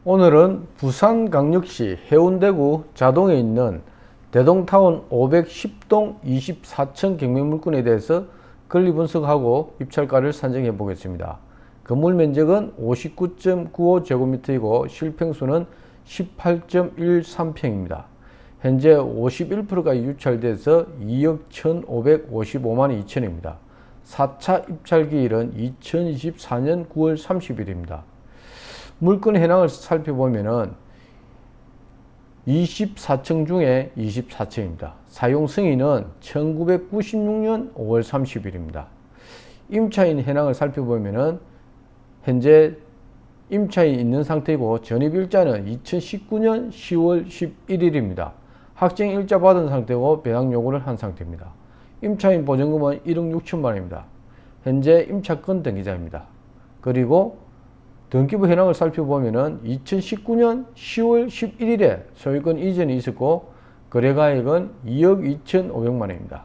오늘은 부산광역시 해운대구 자동에 있는 대동타운 510동 24층 경매물건에 대해서 권리 분석하고 입찰가를 산정해 보겠습니다. 건물 면적은 59.95제곱미터이고 실평수는 18.13평입니다. 현재 51%가 유찰돼서 2억 1,555만 2천입니다. 4차 입찰 기일은 2024년 9월 30일입니다. 물건 현황을 살펴보면은 24층 중에 24층입니다. 사용 승인은 1996년 5월 30일입니다. 임차인 현황을 살펴보면은 현재 임차인 있는 상태이고 전입일자는 2019년 10월 11일입니다. 확정일자 받은 상태고 배당 요구를 한 상태입니다. 임차인 보증금은 1억 6천만 원입니다. 현재 임차권 등기자입니다. 그리고 등기부 현황을 살펴보면은 2019년 10월 11일에 소유권 이전이 있었고 거래가액은 2억 2,500만 원입니다.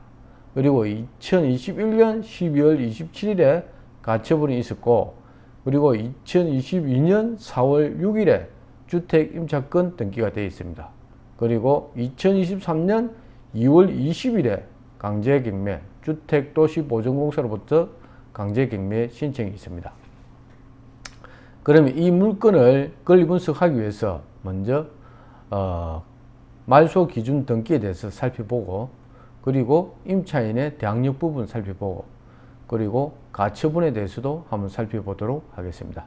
그리고 2021년 12월 27일에 가처분이 있었고 그리고 2022년 4월 6일에 주택 임차권 등기가 되어 있습니다. 그리고 2023년 2월 20일에 강제경매 주택도시보전공사로부터 강제경매 신청이 있습니다. 그러면 이 물건을 권리 분석하기 위해서 먼저 말소 기준 등기에 대해서 살펴보고 그리고 임차인의 대항력 부분 살펴보고 그리고 가처분에 대해서도 한번 살펴보도록 하겠습니다.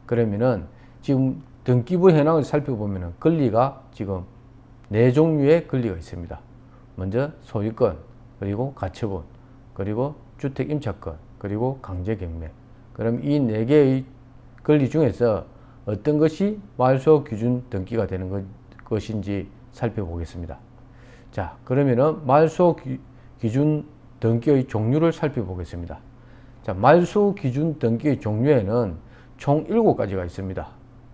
그러면은 지금 등기부 현황을 살펴보면은 권리가 지금 4종류의 권리가 있습니다. 먼저 소유권, 그리고 가처분, 그리고 주택 임차권, 그리고 강제경매. 그럼 이 4개의 권리 중에서 어떤 것이 말소 기준 등기가 되는 것인지 살펴보겠습니다. 자, 그러면은 말소 기준 등기의 종류를 살펴보겠습니다. 자, 말소 기준 등기의 종류에는 총 7가지가 있습니다.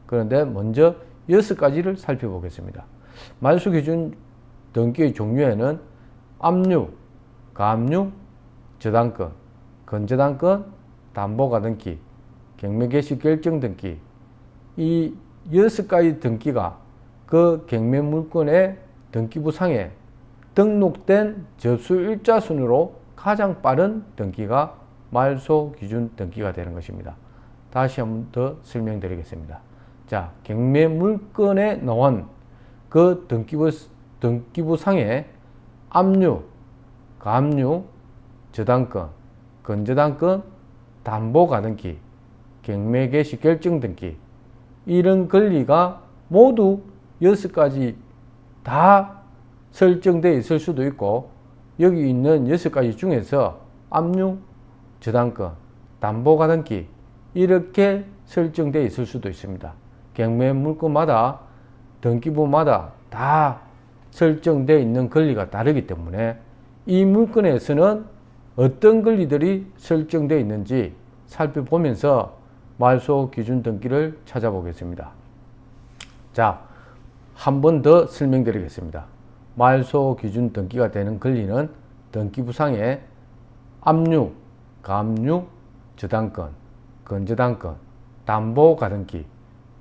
그런데 먼저 6가지를 살펴보겠습니다. 말소 기준 등기의 종류에는 압류, 가압류, 저당권, 건저당권, 담보가등기, 경매개시 결정 등기, 이 6가지 등기가 그 경매물건의 등기부상에 등록된 접수일자 순으로 가장 빠른 등기가 말소 기준 등기가 되는 것입니다. 다시 한번 더 설명드리겠습니다. 자, 경매물건에 나온 그 등기부상에 압류, 가압류, 저당권, 건저당권, 담보가등기, 경매개시 결정 등기 이런 권리가 모두 6가지 다 설정되어 있을 수도 있고 여기 있는 6가지 중에서 압류, 저당권, 담보가등기 이렇게 설정되어 있을 수도 있습니다. 경매물건마다 등기부마다 다 설정되어 있는 권리가 다르기 때문에 이 물건에서는 어떤 권리들이 설정되어 있는지 살펴보면서 말소 기준 등기를 찾아보겠습니다. 자, 한 번 더 설명드리겠습니다. 말소 기준 등기가 되는 권리는 등기부상에 압류, 가압류, 저당권, 건저당권, 담보가등기,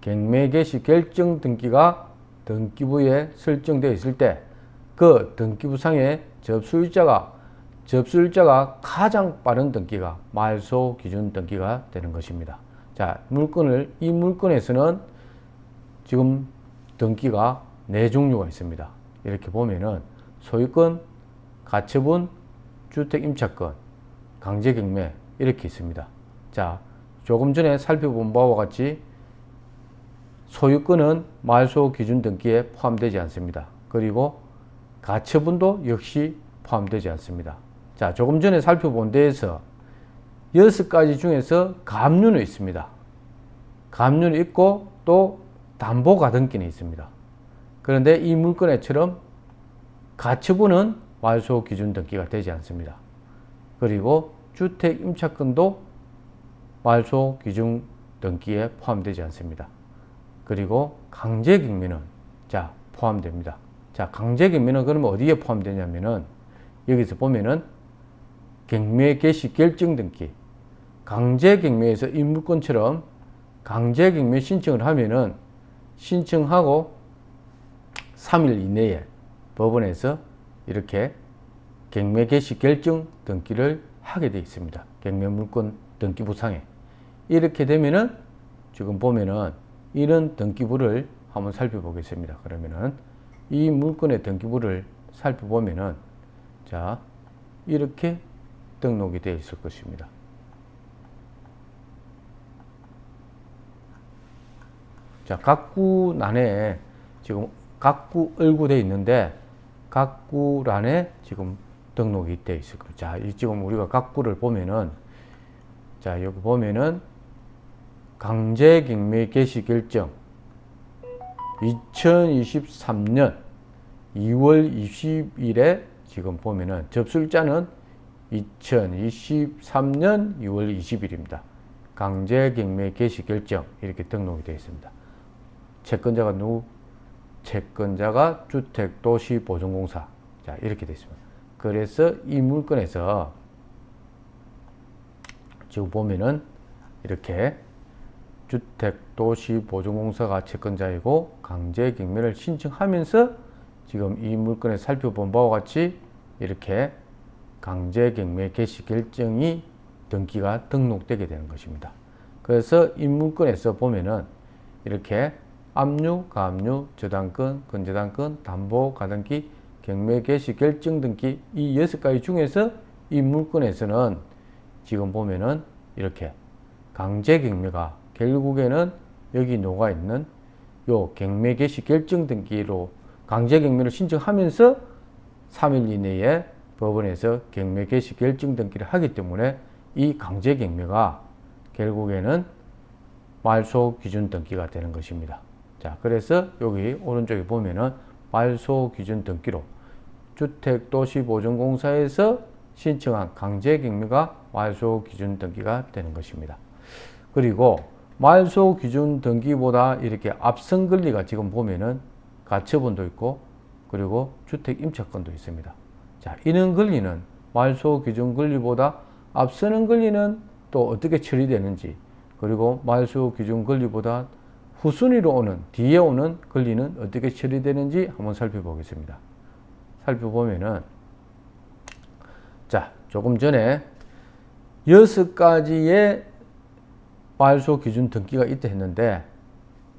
경매개시 결정 등기가 등기부에 설정되어 있을 때 그 등기부상의 접수일자가 가장 빠른 등기가 말소 기준 등기가 되는 것입니다. 자, 이 물건에서는 지금 등기가 4종류가 있습니다. 이렇게 보면은 소유권, 가처분, 주택 임차권, 강제경매 이렇게 있습니다. 자, 조금 전에 살펴본 바와 같이 소유권은 말소 기준 등기에 포함되지 않습니다. 그리고 가처분도 역시 포함되지 않습니다. 자, 조금 전에 살펴본 데에서 6가지 중에서 가압류는 있습니다. 가압류는 있고 또 담보가등기는 있습니다. 그런데 이 물건에처럼 가처분은 말소 기준 등기가 되지 않습니다. 그리고 주택 임차권도 말소 기준 등기에 포함되지 않습니다. 그리고 강제경매는 포함됩니다. 자, 강제경매는 그러면 어디에 포함되냐면은 여기서 보면은 경매개시 결정 등기, 강제경매에서 이 물건처럼 강제경매 신청을 하면은 신청하고 3일 이내에 법원에서 이렇게 경매 개시 결정 등기를 하게 되어 있습니다. 경매 물건 등기부상에. 이렇게 되면은 지금 보면은 이런 등기부를 한번 살펴보겠습니다. 그러면은 이 물건의 등기부를 살펴보면은 자, 이렇게 등록이 되어 있을 것입니다. 자, 각구란에 지금 각구 되어 있는데 각구란에 지금 등록이 되어 있을 거예요. 자, 이 지금 우리가 각구를 보면은 자, 여기 보면은 강제 경매 개시 결정 2023년 2월 20일에 지금 보면은 접수일자는 2023년 2월 20일입니다. 강제 경매 개시 결정 이렇게 등록이 되어 있습니다. 채권자가 누구? 채권자가 주택도시보증공사. 자, 이렇게 되어 있습니다. 그래서 이 물건에서 지금 보면은 이렇게 주택도시보증공사가 채권자이고 강제 경매를 신청하면서 지금 이 물건에 살펴본 바와 같이 이렇게 강제 경매 개시 결정이 등기가 등록되게 되는 것입니다. 그래서 이 물건에서 보면은 이렇게 압류, 가압류, 저당권, 근저당권, 담보, 가등기, 경매 개시 결정 등기 이 6가지 중에서 이 물건에서는 지금 보면은 이렇게 강제 경매가 결국에는 여기 녹아 있는 요 경매 개시 결정 등기로 강제 경매를 신청하면서 3일 이내에 법원에서 경매 개시 결정 등기를 하기 때문에 이 강제 경매가 결국에는 말소 기준 등기가 되는 것입니다. 자, 그래서 여기 오른쪽에 보면은 말소 기준 등기로 주택도시보증공사에서 신청한 강제 경매가 말소 기준 등기가 되는 것입니다. 그리고 말소 기준 등기보다 이렇게 앞선 권리가 지금 보면은 가처분도 있고 그리고 주택 임차권도 있습니다. 자, 이런 권리는 말소 기준 권리보다 앞서는 권리는 또 어떻게 처리되는지 그리고 말소 기준 권리보다 후순위로 오는 뒤에 오는 권리는 어떻게 처리되는지 한번 살펴보겠습니다. 살펴보면은 자, 조금 전에 6가지의 말소 기준 등기가 있다 했는데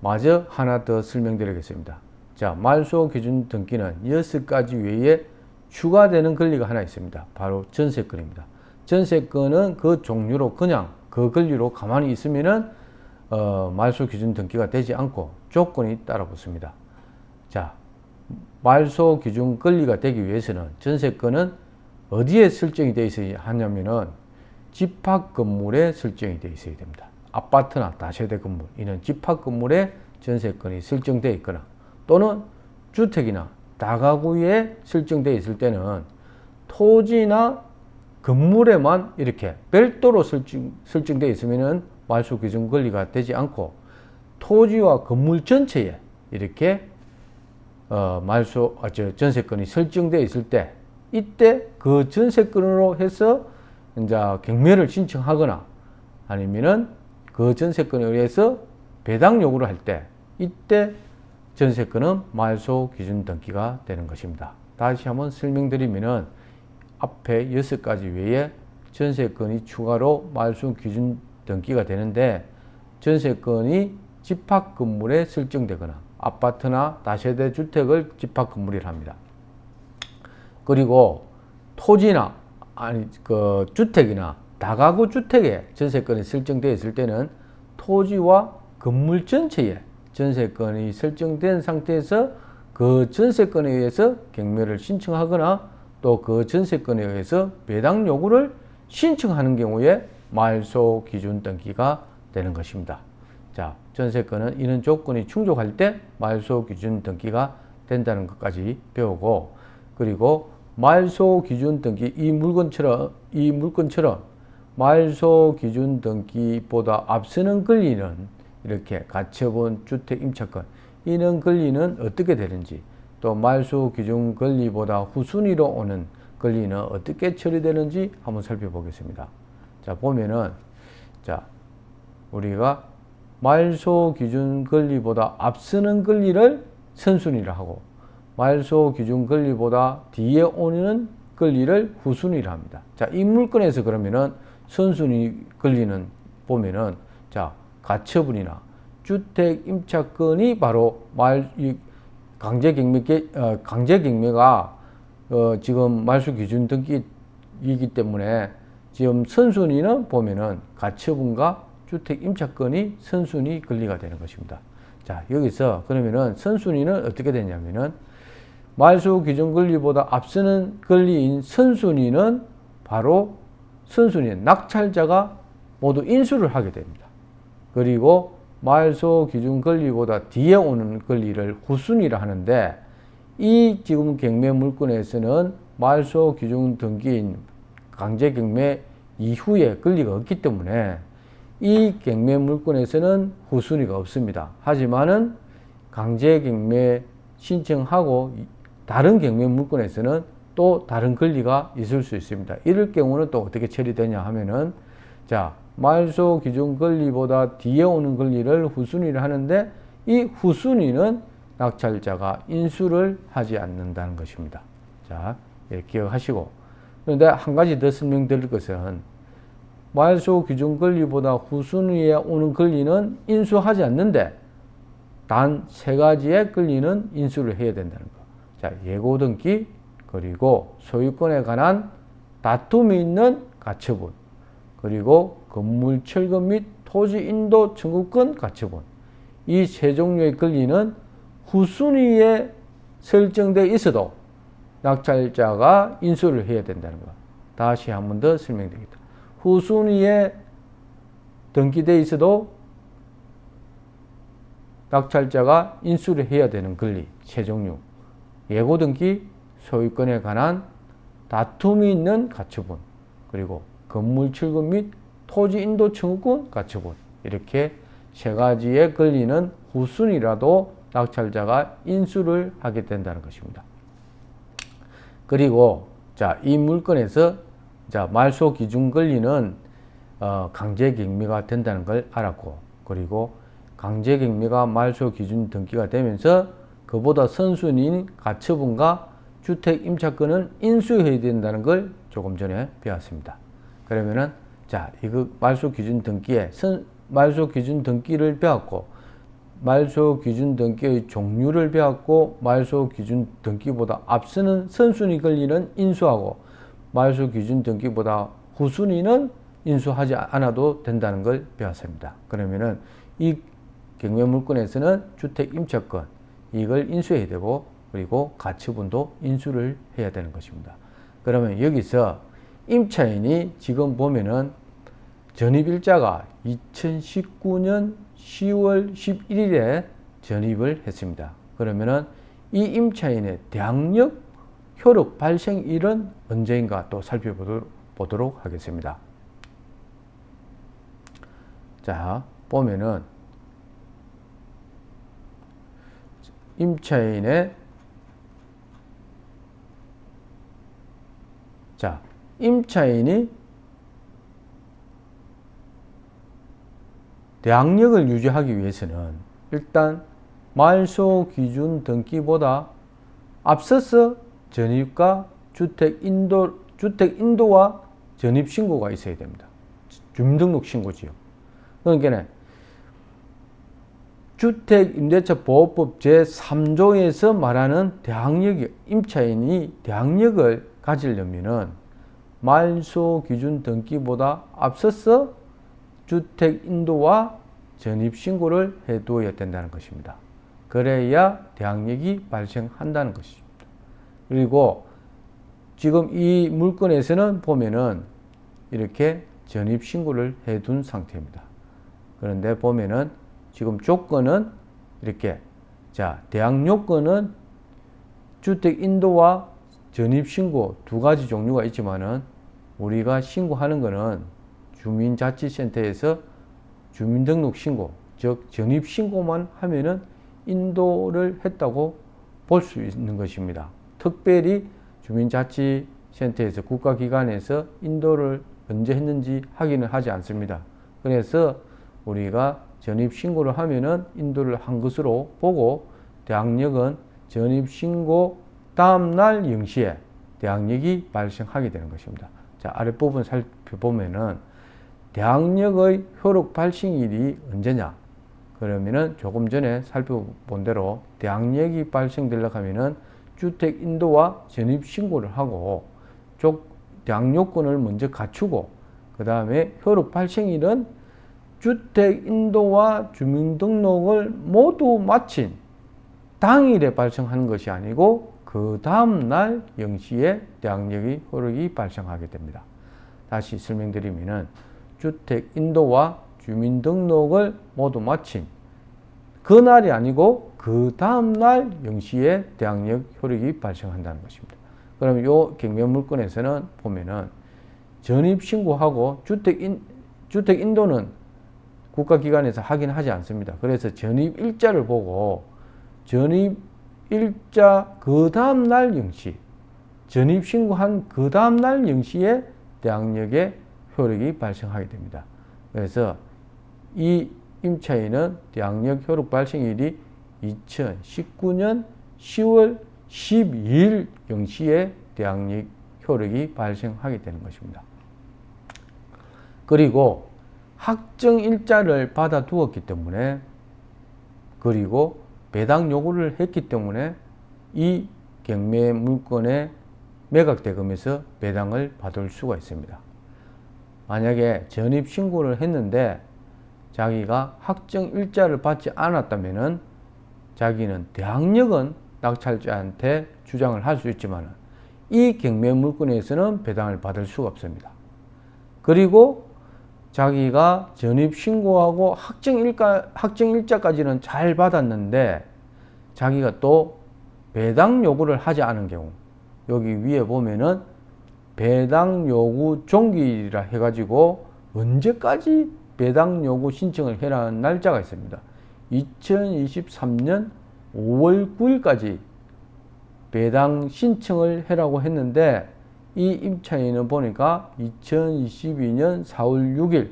마저 하나 더 설명드리겠습니다. 자, 말소 기준 등기는 6가지 외에 추가되는 권리가 하나 있습니다. 바로 전세권입니다. 전세권은 그 종류로 그냥 그 권리로 가만히 있으면은 말소 기준 등기가 되지 않고 조건이 따라 붙습니다. 자, 말소 기준 권리가 되기 위해서는 전세권은 어디에 설정이 되어 있어야 하냐면은 집합 건물에 설정이 되어 있어야 됩니다. 아파트나 다세대 건물, 이는 집합 건물에 전세권이 설정되어 있거나 또는 주택이나 다가구에 설정되어 있을 때는 토지나 건물에만 이렇게 별도로 설정되어 있으면은 말소 기준 권리가 되지 않고 토지와 건물 전체에 이렇게 전세권이 설정되어 있을 때 이때 그 전세권으로 해서 이제 경매를 신청하거나 아니면은 그 전세권에 의해서 배당 요구를 할 때 이때 전세권은 말소 기준 등기가 되는 것입니다. 다시 한번 설명드리면은 앞에 6가지 외에 전세권이 추가로 말소 기준 등기가 되는데 전세권이 집합 건물에 설정되거나 아파트나 다세대 주택을 집합 건물이라 합니다. 그리고 토지나 주택이나 다가구 주택에 전세권이 설정되어 있을 때는 토지와 건물 전체에 전세권이 설정된 상태에서 그 전세권에 의해서 경매를 신청하거나 또 그 전세권에 의해서 배당 요구를 신청하는 경우에 말소 기준 등기가 되는 것입니다. 자, 전세권은 이런 조건이 충족할 때 말소 기준 등기가 된다는 것까지 배우고 그리고 말소 기준 등기 이 물건처럼 말소 기준 등기보다 앞서는 권리는 이렇게 가처분, 주택, 임차권 이런 권리는 어떻게 되는지 또 말소 기준 권리보다 후순위로 오는 권리는 어떻게 처리되는지 한번 살펴보겠습니다. 자, 보면은 자, 우리가 말소 기준 권리보다 앞서는 권리를 선순위라 하고 말소 기준 권리보다 뒤에 오는 권리를 후순위라 합니다. 자, 이 물건에서 그러면은 선순위 권리는 보면은 자, 가처분이나 주택 임차권이 바로 강제경매가 지금 말소 기준 등기이기 때문에 지금 선순위는 보면은 가처분과 주택 임차권이 선순위 권리가 되는 것입니다. 자, 여기서 그러면은 선순위는 어떻게 되냐면은 말소 기준 권리보다 앞서는 권리인 선순위는 바로 선순위는 낙찰자가 모두 인수를 하게 됩니다. 그리고 말소 기준 권리보다 뒤에 오는 권리를 후순위라 하는데 이 지금 경매 물건에서는 말소 기준 등기인 강제 경매 이후에 권리가 없기 때문에 이 경매 물건에서는 후순위가 없습니다. 하지만은 강제 경매 신청하고 다른 경매 물건에서는 또 다른 권리가 있을 수 있습니다. 이럴 경우는 또 어떻게 처리되냐 하면은 자, 말소 기준 권리보다 뒤에 오는 권리를 후순위를 하는데 이 후순위는 낙찰자가 인수를 하지 않는다는 것입니다. 자, 이렇게 기억하시고 그런데 한 가지 더 설명드릴 것은 말소 기준 권리보다 후순위에 오는 권리는 인수하지 않는데 단 세 가지의 권리는 인수를 해야 된다는 것. 자, 예고 등기 그리고 소유권에 관한 다툼이 있는 가처분 그리고 건물 철거 및 토지 인도 청구권 가처분 이 세 종류의 권리는 후순위에 설정되어 있어도 낙찰자가 인수를 해야 된다는 것. 다시 한 번 더 설명드리겠습니다. 후순위에 등기되어 있어도 낙찰자가 인수를 해야 되는 권리 세 종류. 예고 등기, 소유권에 관한 다툼이 있는 가처분, 그리고 건물 철거 및 토지 인도 청구권 가처분. 이렇게 세 가지의 권리는 후순위라도 낙찰자가 인수를 하게 된다는 것입니다. 그리고 자, 이 물건에서 자, 말소 기준 권리는 강제 경매가 된다는 걸 알았고, 그리고 강제 경매가 말소 기준 등기가 되면서 그보다 선순위인 가처분과 주택 임차권을 인수해야 된다는 걸 조금 전에 배웠습니다. 그러면은 자, 이거 말소 기준 등기에 말소 기준 등기를 배웠고, 말소 기준 등기의 종류를 배웠고, 말소 기준 등기보다 앞서는 선순위 권리는 인수하고, 말소 기준 등기보다 후순위는 인수하지 않아도 된다는 걸 배웠습니다. 그러면은 이 경매 물건에서는 주택 임차권 이걸 인수해야 되고, 그리고 가처분도 인수를 해야 되는 것입니다. 그러면 여기서 임차인이 지금 보면은 전입일자가 2019년 10월 11일에 전입을 했습니다. 그러면은 이 임차인의 대항력 효력 발생일은 언제인가 또 살펴보도록 하겠습니다. 자, 보면은 임차인이 대항력을 유지하기 위해서는 일단 말소 기준 등기보다 앞서서 전입과 주택 인도와 전입 신고가 있어야 됩니다. 주민등록 신고지요. 그러니까 주택임대차보호법 제3조에서 말하는 대항력이 임차인이 대항력을 가지려면은 말소 기준 등기보다 앞서서 주택 인도와 전입 신고를 해두어야 된다는 것입니다. 그래야 대항력이 발생한다는 것입니다. 그리고 지금 이 물건에서는 보면은 이렇게 전입 신고를 해둔 상태입니다. 그런데 보면은 지금 조건은 이렇게 자, 대항 요건은 주택 인도와 전입 신고 두 가지 종류가 있지만은 우리가 신고하는 것은 주민자치센터에서 주민등록 신고, 즉 전입 신고만 하면은 인도를 했다고 볼 수 있는 것입니다. 특별히 주민자치센터에서 국가기관에서 인도를 언제 했는지 확인을 하지 않습니다. 그래서 우리가 전입신고를 하면은 인도를 한 것으로 보고 대항력은 전입신고 다음날 0시에 대항력이 발생하게 되는 것입니다. 자, 아랫부분 살펴보면은 대항력의 효력 발생일이 언제냐? 그러면은 조금 전에 살펴본 대로 대항력이 발생되려고 하면은 주택 인도와 전입 신고를 하고 대항요건을 먼저 갖추고 그 다음에 효력 발생일은 주택 인도와 주민등록을 모두 마친 당일에 발생하는 것이 아니고 그 다음날 0시에 대항력이 효력이 발생하게 됩니다. 다시 설명드리면은 주택 인도와 주민등록을 모두 마친 그날이 아니고 그 다음날 0시에 대항력 효력이 발생한다는 것입니다. 그럼 이 경매물건에서는 보면은 전입신고하고 주택 인도는 국가기관에서 하긴 하지 않습니다. 그래서 전입일자를 보고 전입일자 그 다음날 0시 전입신고한 그 다음날 0시에 대항력의 효력이 발생하게 됩니다. 그래서 이 임차인은 대항력 효력 발생일이 2019년 10월 12일 0시에 대항력 효력이 발생하게 되는 것입니다. 그리고 확정일자를 받아두었기 때문에 그리고 배당 요구를 했기 때문에 이 경매 물건의 매각대금에서 배당을 받을 수가 있습니다. 만약에 전입신고를 했는데 자기가 확정일자를 받지 않았다면은 자기는 대항력은 낙찰자한테 주장을 할 수 있지만 이 경매 물건에서는 배당을 받을 수가 없습니다. 그리고 자기가 전입신고하고 확정일자까지는 잘 받았는데 자기가 또 배당 요구를 하지 않은 경우 여기 위에 보면은 배당 요구 종기일이라 해가지고 언제까지 배당 요구 신청을 해라는 날짜가 있습니다. 2023년 5월 9일까지 배당 신청을 해라고 했는데 이 임차인은 보니까 2022년 4월 6일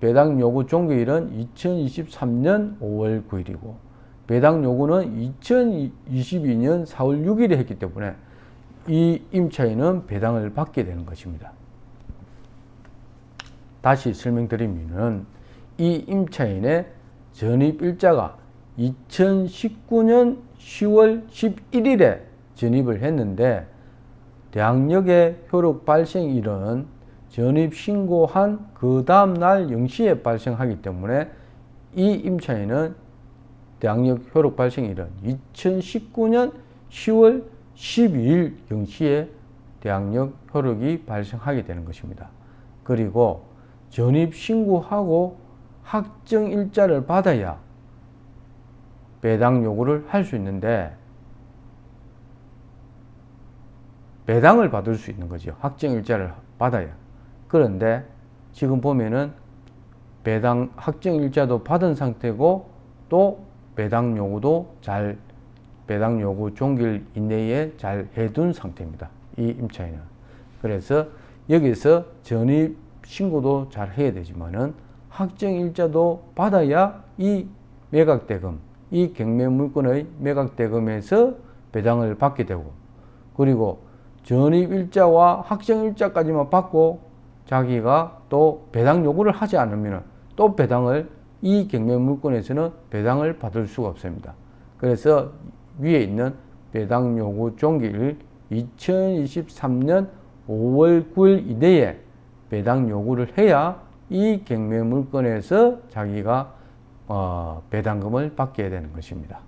배당 요구 종기일은 2023년 5월 9일이고 배당 요구는 2022년 4월 6일에 했기 때문에 이 임차인은 배당을 받게 되는 것입니다. 다시 설명드리면 이 임차인의 전입일자가 2019년 10월 11일에 전입을 했는데 대항력의 효력 발생일은 전입신고한 그 다음날 0시에 발생하기 때문에 이 임차인은 대항력 효력 발생일은 2019년 10월 12일 0시에 대항력 효력이 발생하게 되는 것입니다. 그리고 전입신고하고 확정일자를 받아야 배당 요구를 할 수 있는데 배당을 받을 수 있는 거죠. 확정일자를 받아야. 그런데 지금 보면은 확정일자도 받은 상태고 또 배당 요구 종기일 이내에 잘 해둔 상태입니다. 이 임차인은. 그래서 여기서 전입 신고도 잘 해야 되지만은 확정일자도 받아야 이 매각대금, 이 경매물건의 매각대금에서 배당을 받게 되고 그리고 전입일자와 확정일자까지만 받고 자기가 또 배당 요구를 하지 않으면 또 이 경매물건에서는 배당을 받을 수가 없습니다. 그래서 위에 있는 배당 요구 종기일 2023년 5월 9일 이내에 배당 요구를 해야 이 경매 물건에서 자기가 배당금을 받게 되는 것입니다.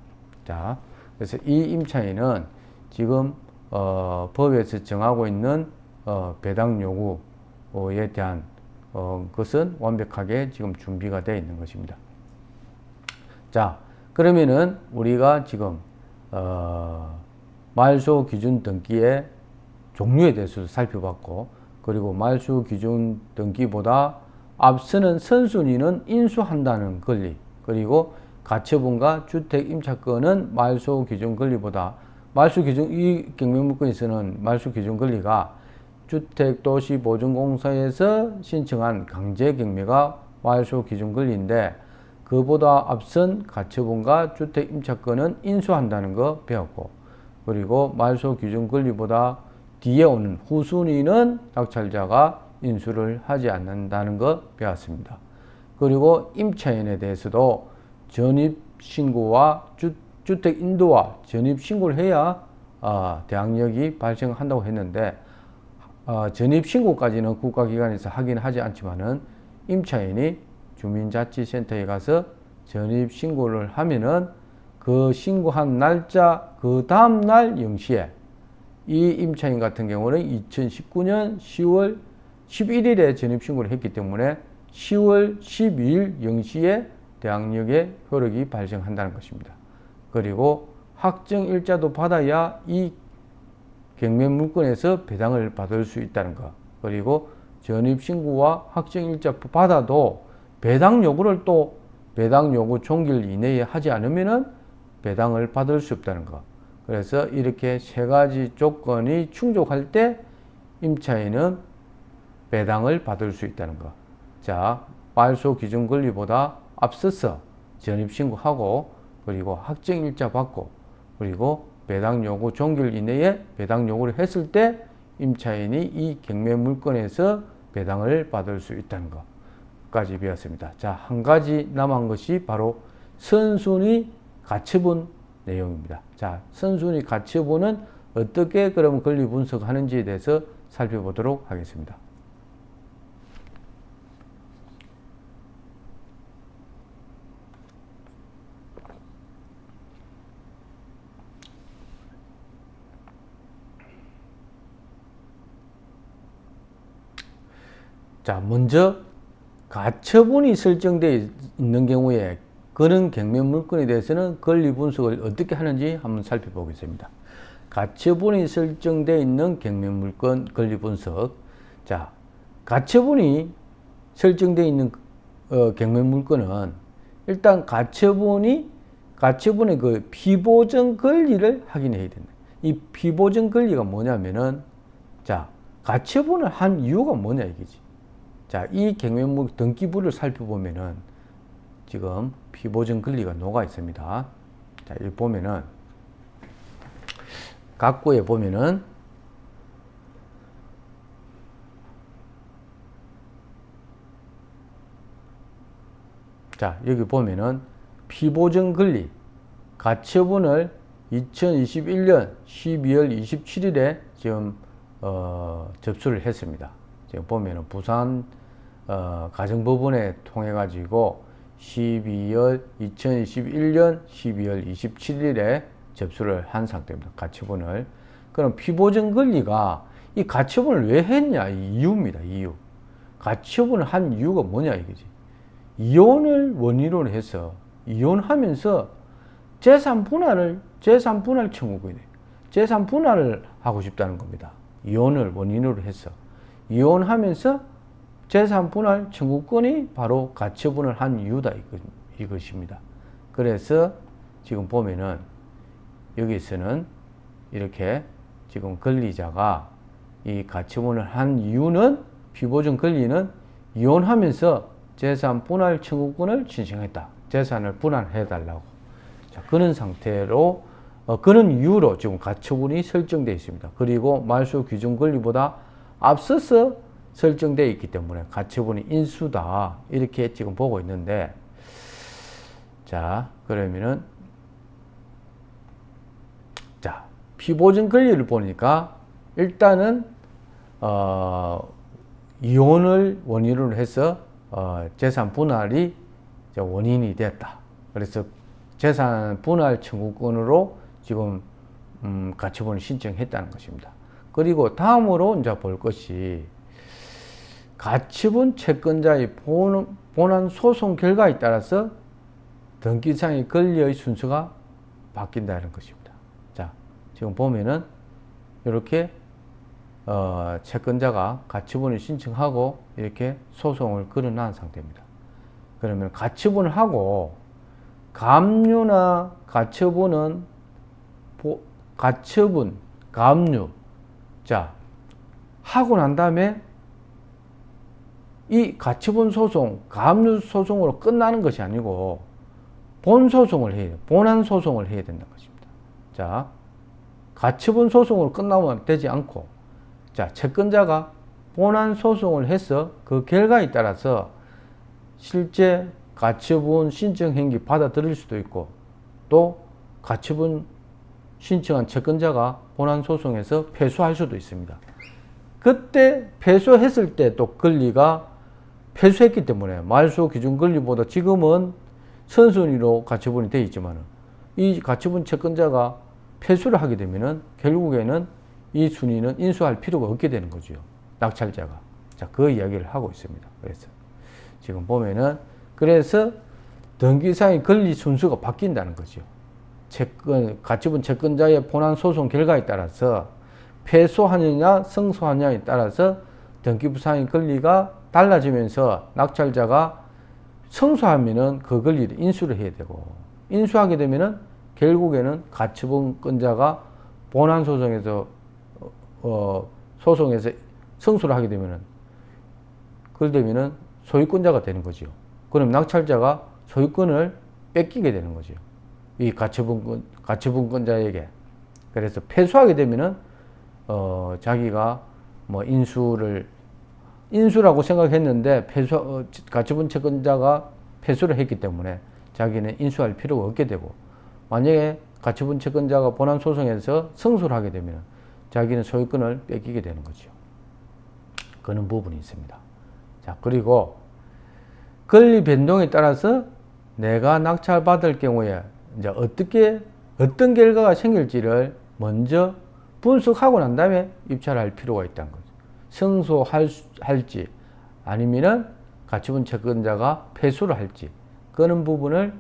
자, 그래서 이 임차인은 지금 법에서 정하고 있는 배당 요구에 대한 것은 완벽하게 지금 준비가 되어 있는 것입니다. 자, 그러면은 우리가 지금 말소 기준 등기의 종류에 대해서도 살펴봤고 그리고 말소 기준 등기보다 앞서는 선순위는 인수한다는 권리 그리고 가처분과 주택 임차권은 말소 기준 권리보다 이 경매물건에서는 말소 기준 권리가 주택도시보증공사에서 신청한 강제경매가 말소 기준 권리인데 그보다 앞선 가처분과 주택 임차권은 인수한다는 거 배웠고, 그리고 말소 기준 권리보다 뒤에 오는 후순위는 낙찰자가 인수를 하지 않는다는 거 배웠습니다. 그리고 임차인에 대해서도 전입신고와 주택 인도와 전입신고를 해야 대항력이 발생한다고 했는데, 전입신고까지는 국가기관에서 하긴 하지 않지만은 임차인이 주민자치센터에 가서 전입신고를 하면은 그 신고한 날짜 그 다음날 0시에 이 임차인 같은 경우는 2019년 10월 11일에 전입신고를 했기 때문에 10월 12일 0시에 대항력의 효력이 발생한다는 것입니다. 그리고 확정일자도 받아야 이 경매물건에서 배당을 받을 수 있다는 것. 그리고 전입신고와 확정일자 받아도 배당 요구를 또 배당 요구 종결 이내에 하지 않으면은 배당을 받을 수 없다는 것. 그래서 이렇게 세 가지 조건이 충족할 때 임차인은 배당을 받을 수 있다는 것. 자, 말소 기준 권리보다 앞서서 전입신고하고, 그리고 확정일자 받고, 그리고 배당 요구 종결 이내에 배당 요구를 했을 때 임차인이 이 경매 물건에서 배당을 받을 수 있다는 것까지 배웠습니다. 자, 한 가지 남은 것이 바로 선순위 가처분 내용입니다. 자, 선순위 가처분은 어떻게 그럼 권리 분석하는지에 대해서 살펴보도록 하겠습니다. 자, 먼저 가처분이 설정되어 있는 경우에 그런 경매 물건에 대해서는 권리 분석을 어떻게 하는지 한번 살펴보겠습니다. 가처분이 설정되어 있는 경매 물건 권리 분석. 자, 가처분이 설정되어 있는 경매 물건은 일단 가처분의 그 피보정 권리를 확인해야 된다. 이 피보정 권리가 뭐냐면은, 자, 가처분을 한 이유가 뭐냐 이거지. 자, 이 경매물 등기부를 살펴보면은 지금 피보정 권리가 녹아 있습니다. 자, 여기 보면은 각구에 보면은 자, 여기 보면은 피보정 권리 가처분을 2021년 12월 27일에 지금 접수를 했습니다. 지금 보면은 부산 가정법원에 통해 가지고 2021년 12월 27일에 접수를 한 상태입니다. 가처분을. 그럼 피보정 권리가 이 가처분을 왜 했냐? 이 이유입니다. 이유. 가처분을 한 이유가 뭐냐 이거지. 이혼을 원인으로 해서 이혼하면서 재산 분할 청구권이 돼요. 재산 분할을 하고 싶다는 겁니다. 이혼을 원인으로 해서 이혼하면서 재산 분할 청구권이 바로 가처분을 한 이유다 이것입니다. 그래서 지금 보면은 여기서는 이렇게 지금 권리자가 이 가처분을 한 이유는 피보정 권리는 이혼하면서 재산 분할 청구권을 신청했다. 재산을 분할해 달라고. 자, 그런 상태로 그런 이유로 지금 가처분이 설정되어 있습니다. 그리고 말소 기준 권리보다 앞서서 설정되어 있기 때문에 가처분이 인수다 이렇게 지금 보고 있는데, 자, 그러면은 자, 피보정 권리를 보니까 일단은 이혼을 원인으로 해서 재산 분할이 원인이 됐다. 그래서 재산 분할 청구권으로 지금 가처분을 신청했다는 것입니다. 그리고 다음으로 이제 볼 것이 가처분 채권자의 본안 소송 결과에 따라서 등기상의 권리의 순서가 바뀐다는 것입니다. 자, 지금 보면은 이렇게 채권자가 가처분을 신청하고 이렇게 소송을 걸어놓은 상태입니다. 그러면 가처분을 하고 감류나 가처분, 감류. 자, 하고 난 다음에 이 가처분 소송, 가압류 소송으로 끝나는 것이 아니고 본 소송을 해야 돼요. 본안 소송을 해야 된다는 것입니다. 자, 가처분 소송으로 끝나면 되지 않고, 자, 채권자가 본안 소송을 해서 그 결과에 따라서 실제 가처분 신청 행위 받아들일 수도 있고, 또 가처분 신청한 채권자가 본안 소송에서 패소할 수도 있습니다. 그때 패소했을 때 또 권리가 패소했기 때문에 말소 기준 권리보다 지금은 선순위로 가처분이 되어 있지만 이 가처분 채권자가 패소를 하게 되면은 결국에는 이 순위는 인수할 필요가 없게 되는 거죠. 낙찰자가. 자, 그 이야기를 하고 있습니다. 그래서 지금 보면은 그래서 등기사의 권리 순서가 바뀐다는 거죠. 가처분 채권자의 본안 소송 결과에 따라서 패소하느냐 승소하느냐에 따라서 등기부상의 권리가 달라지면서 낙찰자가 승소하면은 그 권리를 인수를 해야 되고, 인수하게 되면은 결국에는 가처분권자가 본안 소송에서 소송에서 승소를 하게 되면은 그러면은 소유권자가 되는 거죠. 그럼 낙찰자가 소유권을 뺏기게 되는 거죠. 이 가처분권자에게. 그래서 패소하게 되면은 자기가 뭐 인수라고 생각했는데 가처분 채권자가 패소를 했기 때문에 자기는 인수할 필요가 없게 되고, 만약에 가처분 채권자가 본안 소송에서 승소를 하게 되면 자기는 소유권을 뺏기게 되는 거죠. 그런 부분이 있습니다. 자, 그리고 권리 변동에 따라서 내가 낙찰받을 경우에 이제 어떤 결과가 생길지를 먼저 분석하고 난 다음에 입찰할 필요가 있다는 거죠. 승소할지 아니면은 가처분 채권자가 패소를 할지, 그런 부분을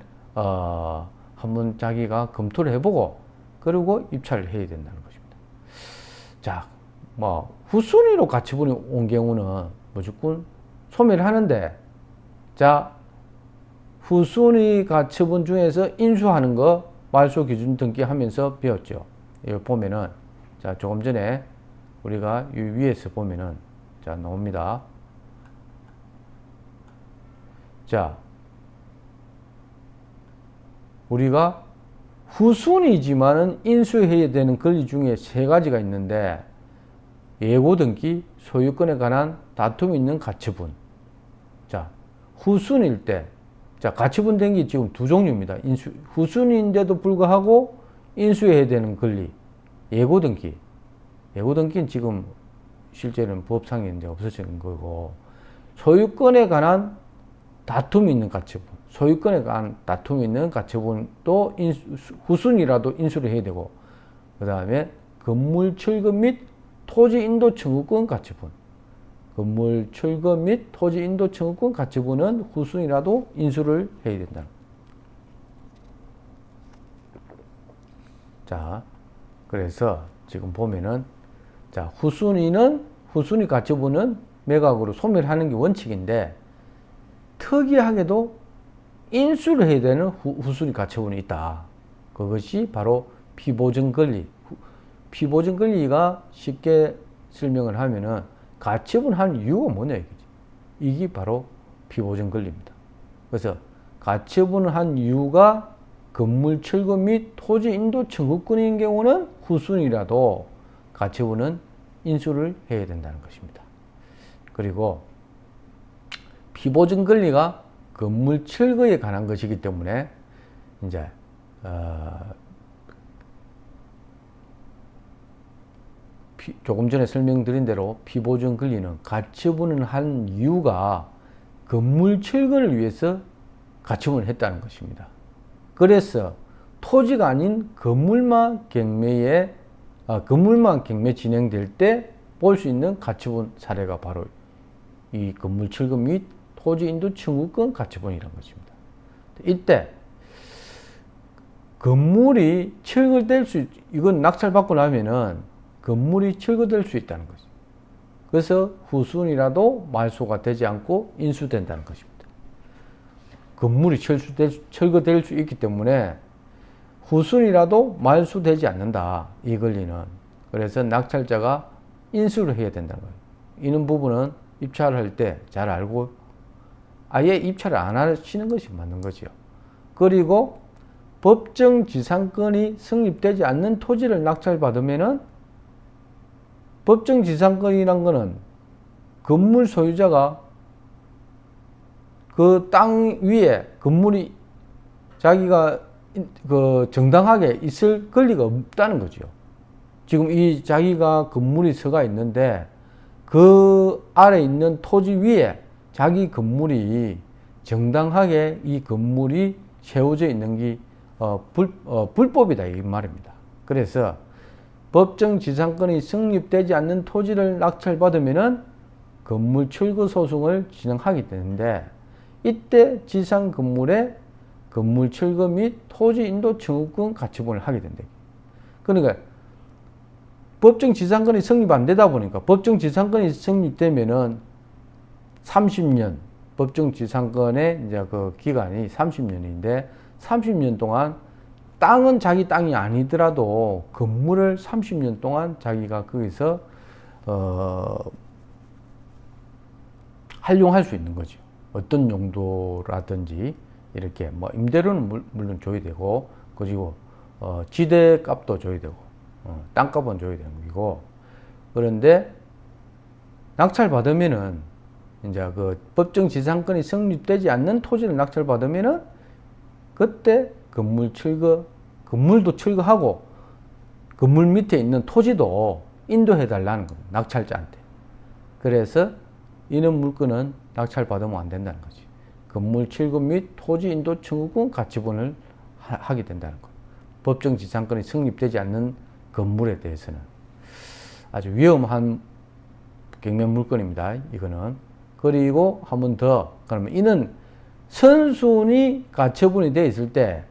한번 자기가 검토를 해보고 그리고 입찰을 해야 된다는 것입니다. 자, 뭐 후순위로 가처분이 온 경우는 무조건 소멸을 하는데, 자, 후순위 가처분 중에서 인수하는 거 말소 기준 등기하면서 배웠죠. 여기 보면은, 자, 조금 전에 우리가 이 위에서 보면은, 자, 나옵니다. 자, 우리가 후순위지만은 인수해야 되는 권리 중에 세 가지가 있는데, 예고 등기, 소유권에 관한 다툼이 있는 가처분. 자, 후순위일 때, 자, 가처분 등기 지금 두 종류입니다. 후순위인데도 불구하고 인수해야 되는 권리. 예고 등기. 예고 등기는 지금 실제는 법상에 이제 없어진 거고, 소유권에 관한 다툼이 있는 가처분. 소유권에 관한 다툼이 있는 가처분도 후순위라도 인수를 해야 되고, 그 다음에 건물 철거 및 토지 인도 청구권 가처분. 건물 철거 및 토지 인도 청구권 가처분은 후순위라도 인수를 해야 된다. 자, 그래서 지금 보면은, 자, 후순위 가처분은 매각으로 소멸하는 게 원칙인데, 특이하게도 인수를 해야 되는 후순위 가처분이 있다. 그것이 바로 피보증 권리. 피보증 권리가 쉽게 설명을 하면은 가처분한 이유가 뭐냐 이거지. 이게 바로 피보증 권리입니다. 그래서 가처분을 한 이유가 건물 철거 및 토지 인도 청구권인 경우는 후순위라도 가처분은 인수를 해야 된다는 것입니다. 그리고 피보증 권리가 건물 철거에 관한 것이기 때문에 이제 조금 전에 설명드린 대로 피보증 권리는 가처분을 한 이유가 건물 철거를 위해서 가처분을 했다는 것입니다. 그래서 토지가 아닌 건물만 경매 진행될 때 볼 수 있는 가처분 사례가 바로 이 건물 철거 및 토지 인도 청구권 가처분이라는 것입니다. 이때 건물이 철거될 이건 낙찰받고 나면은 건물이 철거될 수 있다는 거죠. 그래서 후순위라도 말소가 되지 않고 인수된다는 것입니다. 건물이 철거될 수 있기 때문에 후순위라도 말소되지 않는다. 이 권리는. 그래서 낙찰자가 인수를 해야 된다는 거예요. 이런 부분은 입찰할 때 잘 알고 아예 입찰을 안 하시는 것이 맞는 거죠. 그리고 법정 지상권이 성립되지 않는 토지를 낙찰받으면은 법정 지상권이란 거는 건물 소유자가 그 땅 위에 건물이 자기가 그 정당하게 있을 권리가 없다는 거죠. 지금 이 자기가 건물이 서가 있는데 그 아래 있는 토지 위에 자기 건물이 정당하게 이 건물이 세워져 있는 게 불법이다 이 말입니다. 그래서 법정 지상권이 성립되지 않는 토지를 낙찰받으면은 건물 철거 소송을 진행하게 되는데 이때 지상 건물에 건물 철거 및 토지 인도 청구권 가처분을 하게 된다. 그러니까 법정 지상권이 성립 안 되다 보니까 법정 지상권이 성립되면은 30년 법정 지상권의 이제 그 기간이 30년인데 30년 동안 땅은 자기 땅이 아니더라도 건물을 30년 동안 자기가 거기서 활용할 수 있는 거죠. 어떤 용도라든지 이렇게 뭐 임대료는 물론 줘야 되고 그리고 지대 값도 줘야 되고 땅값은 줘야 되는 거고 그런데 낙찰 받으면은 이제 그 법정 지상권이 성립되지 않는 토지를 낙찰 받으면은 그때 건물도 철거하고 건물 밑에 있는 토지도 인도해 달라는 겁니다. 낙찰자한테. 그래서 이런 물건은 낙찰 받으면 안 된다는 거지. 건물 철거 및 토지 인도 청구권 가처분을 하게 된다는 거예요. 법정 지상권이 성립되지 않는 건물에 대해서는 아주 위험한 경매 물건입니다. 이거는. 그리고 한 번 더, 그러면 이는 선순위 가처분이 되어 있을 때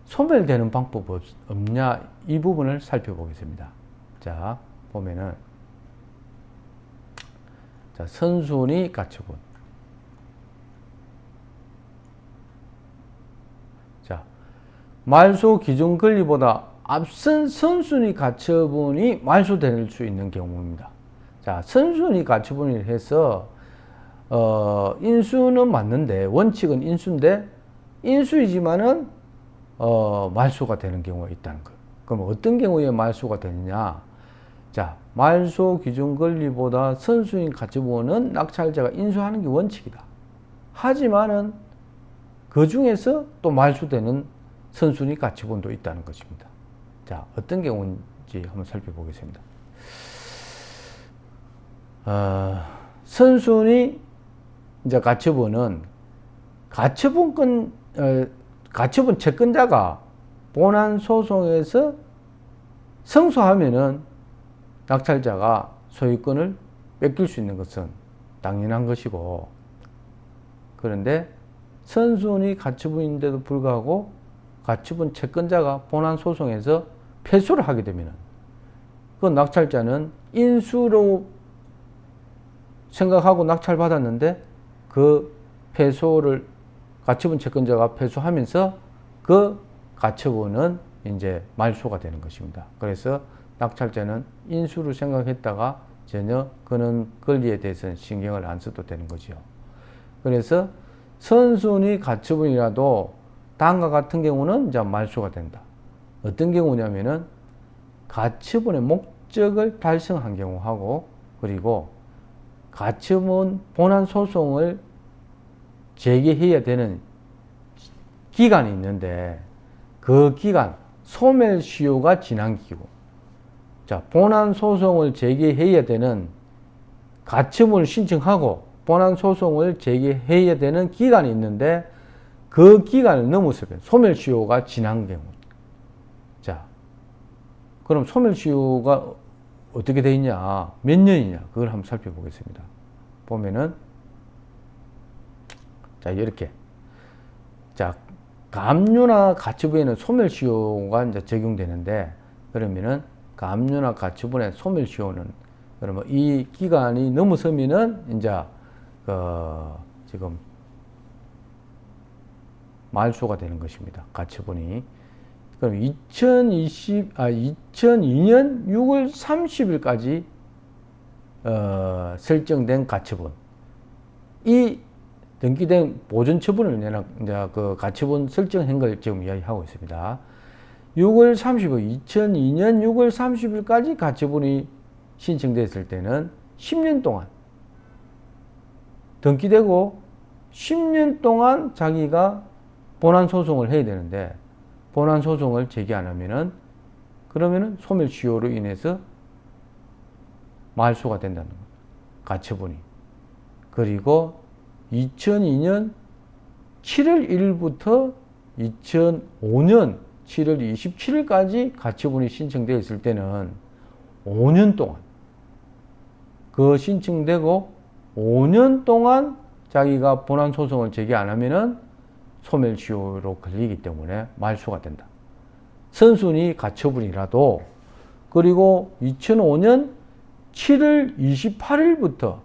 소멸되는 방법 없냐 이 부분을 살펴보겠습니다. 자, 보면은 자, 선순위 가처분. 자, 말소 기준 권리보다 앞선 선순위 가처분이 말소될 수 있는 경우입니다. 자, 선순위 가처분을 해서 인수는 맞는데 원칙은 인수인데 인수이지만은 말소가 되는 경우가 있다는 거예요. 그럼 어떤 경우에 말소가 되느냐? 자, 말소 기준 권리보다 선순위 가처분은 낙찰자가 인수하는 게 원칙이다. 하지만은 그 중에서 또 말소되는 선순위 가처분도 있다는 것입니다. 자, 어떤 경우인지 한번 살펴보겠습니다. 선순위 이제 가처분은 가처분 채권자가 본안 소송에서 승소하면은 낙찰자가 소유권을 뺏길 수 있는 것은 당연한 것이고 그런데 선순위 가처분인데도 불구하고 가처분 채권자가 본안 소송에서 패소를 하게 되면은 그 낙찰자는 인수로 생각하고 낙찰받았는데 그 패소를 가처분 채권자가 패소하면서 그 가처분은 이제 말소가 되는 것입니다. 그래서 낙찰자는 인수를 생각했다가 전혀 그런 권리에 대해서는 신경을 안 써도 되는 거죠. 그래서 선순위 가처분이라도 다음과 같은 경우는 이제 말소가 된다. 어떤 경우냐면은 가처분의 목적을 달성한 경우하고 그리고 가처분 본안 소송을 제기해야 되는 기간이 있는데 그 기간 소멸시효가 지난 기고 자 본안 소송을 제기해야 되는 가처분을 신청하고 본안 소송을 제기해야 되는 기간이 있는데 그 기간을 넘어서 소멸시효가 지난 경우 자 그럼 소멸시효가 어떻게 돼 있냐 몇 년이냐 그걸 한번 살펴보겠습니다. 보면은 자 이렇게 자 가압류나 가처분에는 소멸시효가 이제 적용되는데 그러면은 가압류나 가처분의 소멸시효는 그러면 이 기간이 넘어서면은 이제 지금 말소가 되는 것입니다. 가처분이 그럼 2002년 6월 30일까지 설정된 가처분 이 등기된 보존 처분을 내나 이제 그 가처분 설정한 걸 지금 이야기하고 있습니다. 6월 30일, 2002년 6월 30일까지 가처분이 신청됐을 때는 10년 동안 등기되고 10년 동안 자기가 본안 소송을 해야 되는데 본안 소송을 제기 안 하면은 그러면은 소멸시효로 인해서 말소가 된다는 겁니다. 가처분이. 그리고 2002년 7월 1일부터 2005년 7월 27일까지 가처분이 신청되어 있을 때는 5년 동안 그 신청되고 5년 동안 자기가 본안 소송을 제기 안 하면은 소멸시효로 걸리기 때문에 말소가 된다. 선순위 가처분이라도 그리고 2005년 7월 28일부터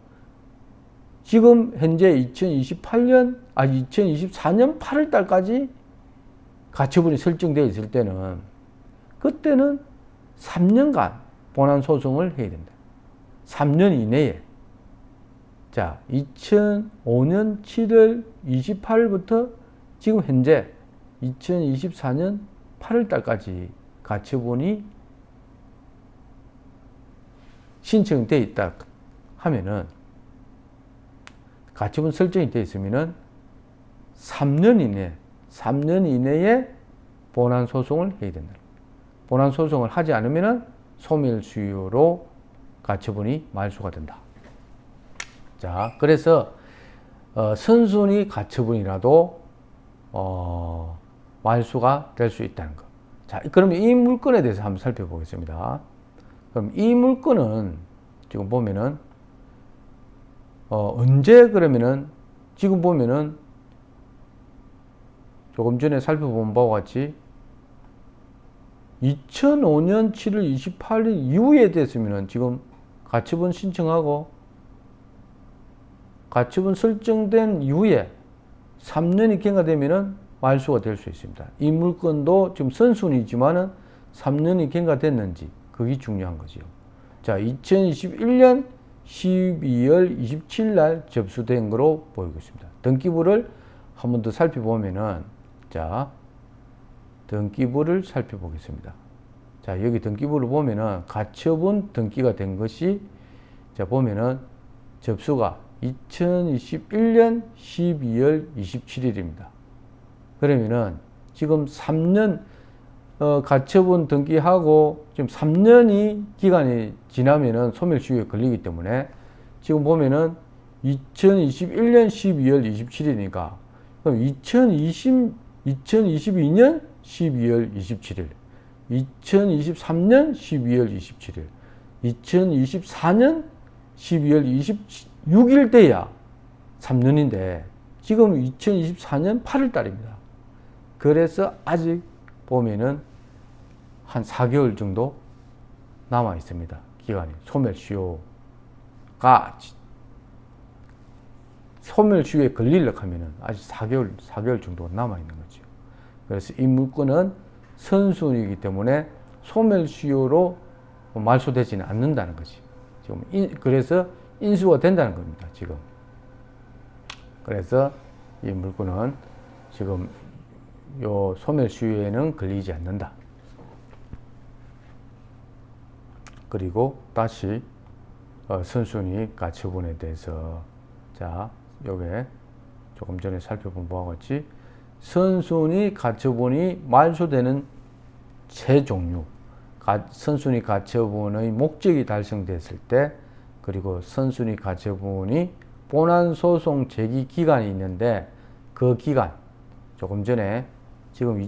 지금 현재 2024년 8월 달까지 가처분이 설정되어 있을 때는 그때는 3년간 본안 소송을 해야 된다. 3년 이내에. 자, 2005년 7월 28일부터 지금 현재 2024년 8월 달까지 가처분이 신청되어 있다 하면은 가처분 설정이 되어 있으면은 3년 이내에 본안 소송을 해야 된다. 본안 소송을 하지 않으면은 소멸시효로 가처분이 말소가 된다. 자, 그래서 선순위 가처분이라도 말소가 될 수 있다는 것. 자, 그러면 이 물건에 대해서 한번 살펴보겠습니다. 그럼 이 물건은 지금 보면은 언제 그러면은 지금 보면은 조금 전에 살펴본 바와 같이 2005년 7월 28일 이후에 됐으면은 지금 가처분 신청하고 가처분 설정된 이후에 3년이 경과되면은 말소가 될 수 있습니다. 이 물건도 지금 선순위지만은 3년이 경과됐는지 그게 중요한 거죠. 자, 2021년 12월 27일 날 접수된 거로 보이고 있습니다. 등기부를 한 번 더 살펴보면은 자, 등기부를 살펴보겠습니다. 자, 여기 등기부를 보면은 가처분 등기가 된 것이 자, 보면은 접수가 2021년 12월 27일입니다. 그러면은 지금 3년 가처분 등기하고 지금 3년이 기간이 지나면은 소멸시효에 걸리기 때문에 지금 보면은 2021년 12월 27일이니까 그럼 2022년 12월 27일, 2023년 12월 27일, 2024년 12월 26일 돼야 3년인데 지금 2024년 8월 달입니다. 그래서 아직 보면은 한 4개월 정도 남아 있습니다. 기간이. 소멸시효에 걸리려고 하면은 아직 4개월 정도 남아 있는 거죠. 그래서 이 물건은 선순위이기 때문에 소멸시효로 말소되지는 않는다는 거지. 지금 그래서 인수가 된다는 겁니다. 지금. 그래서 이 물건은 지금 요 소멸시효에는 걸리지 않는다. 그리고 다시 선순위 가처분에 대해서 자, 요게 조금 전에 살펴본 바와 같이 선순위 가처분이 말소되는 세 종류, 선순위 가처분의 목적이 달성됐을 때, 그리고 선순위 가처분이 본안 소송 제기 기간이 있는데 그 기간 조금 전에 지금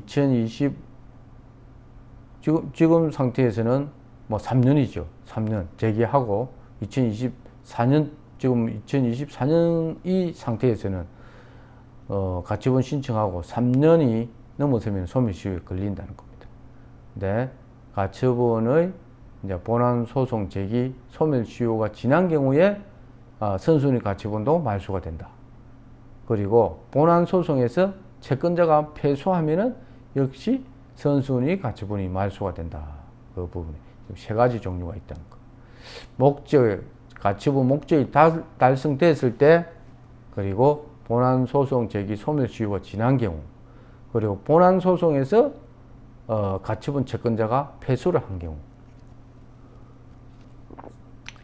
지금 상태에서는 뭐 3년이죠. 3년 제기하고 2024년 지금 2024년 이 상태에서는 가처분 신청하고 3년이 넘어서면 소멸시효에 걸린다는 겁니다. 근데 가처분의 이제 본안 소송 제기 소멸시효가 지난 경우에 선순위 가처분도 말소가 된다. 그리고 본안 소송에서 채권자가 패소하면은 역시 선순위 가처분이 말소가 된다. 그 부분에 세 가지 종류가 있다는 거. 가처분 목적이 달성됐을 때 그리고 본안소송 제기 소멸시효가 지난 경우, 그리고 본안소송에서 가처분 채권자가 패소를 한 경우,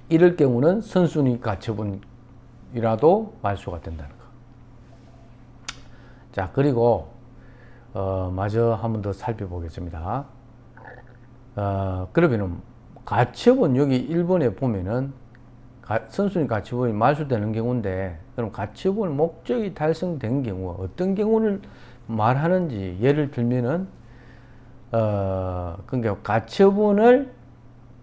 이럴 경우는 선순위 가처분이라도 말소가 된다는 거. 자, 그리고 마저 한 번 더 살펴보겠습니다. 그러면은 가처분, 여기 1번에 보면은 선순위 가처분이 말소되는 경우인데, 그럼 가처분 목적이 달성된 경우, 어떤 경우를 말하는지 예를 들면은 그러니까 가처분을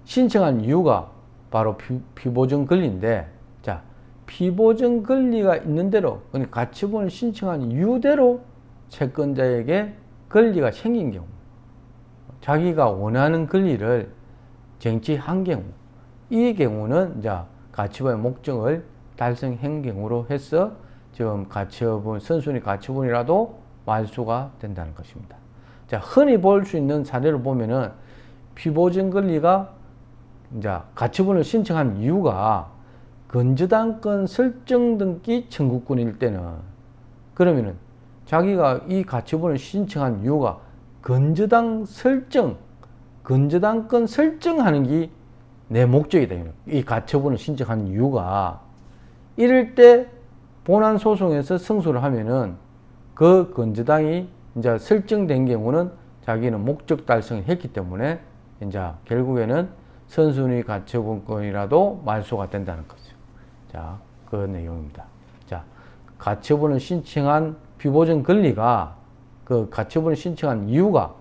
신청한 이유가 바로 피보전 권리인데, 자, 피보전 권리가 있는 대로, 그러니까 가처분을 신청한 이유대로 채권자에게 권리가 생긴 경우, 자기가 원하는 권리를 쟁취한 경우, 이 경우는 이제 가처분의 목적을 달성한 경우로 해서 지금 가처분, 선순위 가처분이라도 말소가 된다는 것입니다. 자, 흔히 볼 수 있는 사례를 보면은 피보전 권리가 이제 가처분을 신청한 이유가 건저당권 설정 등기 청구권일 때는, 그러면은 자기가 이 가처분을 신청한 이유가 건저당 설정, 건저당권 설정하는 게 내 목적이다. 이 가처분을 신청한 이유가, 이럴 때 본안 소송에서 승소를 하면은 그 건저당이 이제 설정된 경우는 자기는 목적 달성을 했기 때문에 이제 결국에는 선순위 가처분권이라도 말소가 된다는 거죠. 자, 그 내용입니다. 자, 가처분을 신청한 피보전 권리가, 그 가처분을 신청한 이유가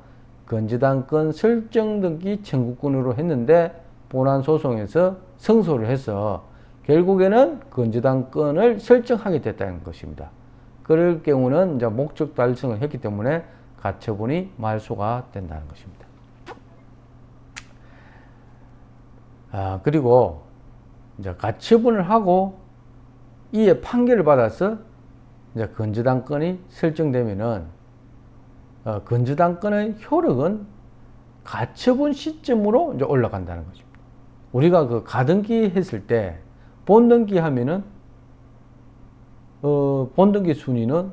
건저당권 설정 등기 청구권으로 했는데 본안 소송에서 승소를 해서 결국에는 건저당권을 설정하게 됐다는 것입니다. 그럴 경우는 이제 목적 달성을 했기 때문에 가처분이 말소가 된다는 것입니다. 그리고 이제 가처분을 하고 이에 판결을 받아서 이제 건저당권이 설정되면은 건저당권의 효력은 가처분 시점으로 이제 올라간다는 것입니다. 우리가 그 가등기 했을 때 본등기 하면은 본등기 순위는